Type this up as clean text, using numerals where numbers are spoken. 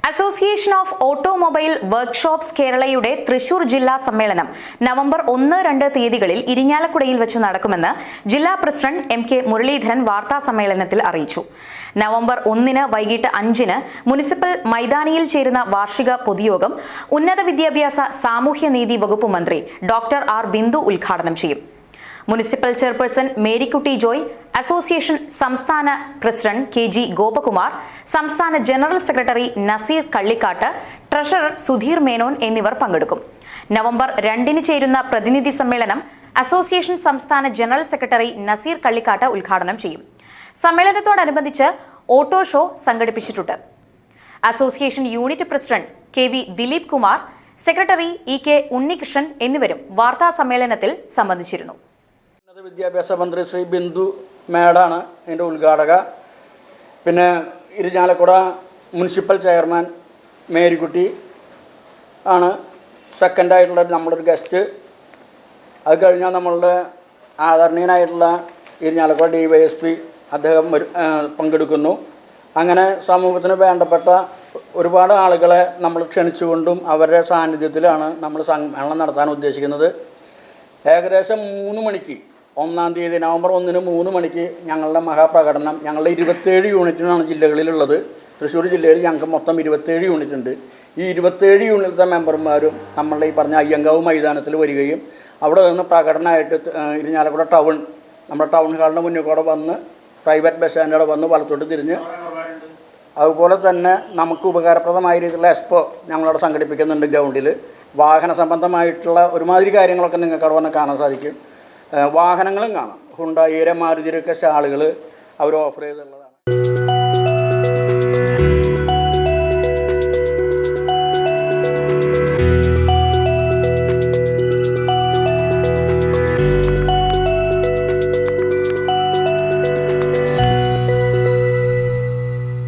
Association of automobile workshops കേരളയുടെ തൃശൂർ ജില്ലാ സമ്മേളനം നവംബർ 1-2 തീയതികളിൽ ഇരിങ്ങാലക്കുടയിൽ വെച്ച് നടക്കുമെന്ന് ജില്ലാ പ്രസിഡന്റ് എം കെ മുരളീധരൻ വാർത്താ സമ്മേളനത്തിൽ അറിയിച്ചു. നവംബർ 1 വൈകിട്ട് 5 മുനിസിപ്പൽ മൈതാനിയിൽ ചേരുന്ന വാർഷിക പൊതുയോഗം ഉന്നത വിദ്യാഭ്യാസ സാമൂഹ്യനീതി വകുപ്പ് മന്ത്രി ഡോക്ടർ ആർ ബിന്ദു ഉദ്ഘാടനം ചെയ്യും. Municipal chairperson Marykutty Joy, association സംസ്ഥാന പ്രസിഡന്റ് കെ ജി ഗോപകുമാർ, സംസ്ഥാന general secretary Naseer Kallikkattu, treasurer Sudheer Menon എന്നിവർ പങ്കെടുക്കും. നവംബർ 2 ചേരുന്ന പ്രതിനിധി സമ്മേളനം അസോസിയേഷൻ സംസ്ഥാന ജനറൽ സെക്രട്ടറി നസീർ കള്ളിക്കാട്ട് ഉദ്ഘാടനം ചെയ്യും. സമ്മേളനത്തോടനുബന്ധിച്ച് ഓട്ടോ ഷോ സംഘടിപ്പിച്ചിട്ടുണ്ട്. Association unit president K V Dileep Kumar, secretary E K Unnikrishnan എന്നിവരും വാർത്താ സമ്മേളനത്തിൽ സംബന്ധിച്ചിരുന്നു. വിദ്യാഭ്യാസ മന്ത്രി ശ്രീ ബിന്ദു മേഡാണ് ഇതിൻ്റെ ഉദ്ഘാടക. പിന്നെ ഇരിഞ്ഞാലക്കുട മുനിസിപ്പൽ ചെയർമാൻ മേരിക്കുട്ടി ആണ് സെക്കൻഡായിട്ടുള്ള നമ്മളൊരു ഗസ്റ്റ്. അത് കഴിഞ്ഞാൽ നമ്മളുടെ ആദരണീയനായിട്ടുള്ള ഇരിഞ്ഞാലക്കുട DYSP അദ്ദേഹം പങ്കെടുക്കുന്നു. അങ്ങനെ സമൂഹത്തിന് വേണ്ടപ്പെട്ട ഒരുപാട് ആളുകളെ നമ്മൾ ക്ഷണിച്ചുകൊണ്ടും അവരുടെ സാന്നിധ്യത്തിലാണ് നമ്മൾ സമ്മേളനം നടത്താൻ ഉദ്ദേശിക്കുന്നത്. ഏകദേശം 3 മണിക്ക് 1-ാം തീയതി നവംബർ 1 3 മണിക്ക് ഞങ്ങളുടെ മഹാപ്രകടനം, ഞങ്ങളുടെ 27 യൂണിറ്റിനാണ് ജില്ലകളിലുള്ളത്. തൃശ്ശൂർ ജില്ലയിൽ ഞങ്ങൾക്ക് മൊത്തം 27 യൂണിറ്റ് ഉണ്ട്. ഈ 27 യൂണിറ്റിലെ മെമ്പർമാരും നമ്മളുടെ ഈ പറഞ്ഞ അയ്യങ്കാവ് മൈതാനത്തിൽ വരികയും അവിടെ നിന്ന് പ്രകടനമായിട്ട് ഇരിഞ്ഞാലക്കുട ടൗൺ, നമ്മുടെ ടൗൺ ഹാളിൻ്റെ മുന്നിൽ കൂടെ വന്ന് പ്രൈവറ്റ് ബസ് സ്റ്റാൻഡോടെ വന്ന് വലത്തോട്ട് തിരിഞ്ഞ്, അതുപോലെ തന്നെ നമുക്ക് ഉപകാരപ്രദമായ രീതിയിലുള്ള എക്സ്പോ ഞങ്ങളവിടെ സംഘടിപ്പിക്കുന്നുണ്ട് ഗ്രൗണ്ടിൽ. വാഹന സംബന്ധമായിട്ടുള്ള ഒരുമാതിരി കാര്യങ്ങളൊക്കെ നിങ്ങൾക്ക് അവിടെ വന്ന് കാണാൻ സാധിക്കും. വാഹനങ്ങളും കാണാം. ഹുണ്ടായിയുടെ മാരുതിയുടെയൊക്കെ സ്റ്റാളുകൾ അവർ ഓഫർ ചെയ്തുള്ളത്.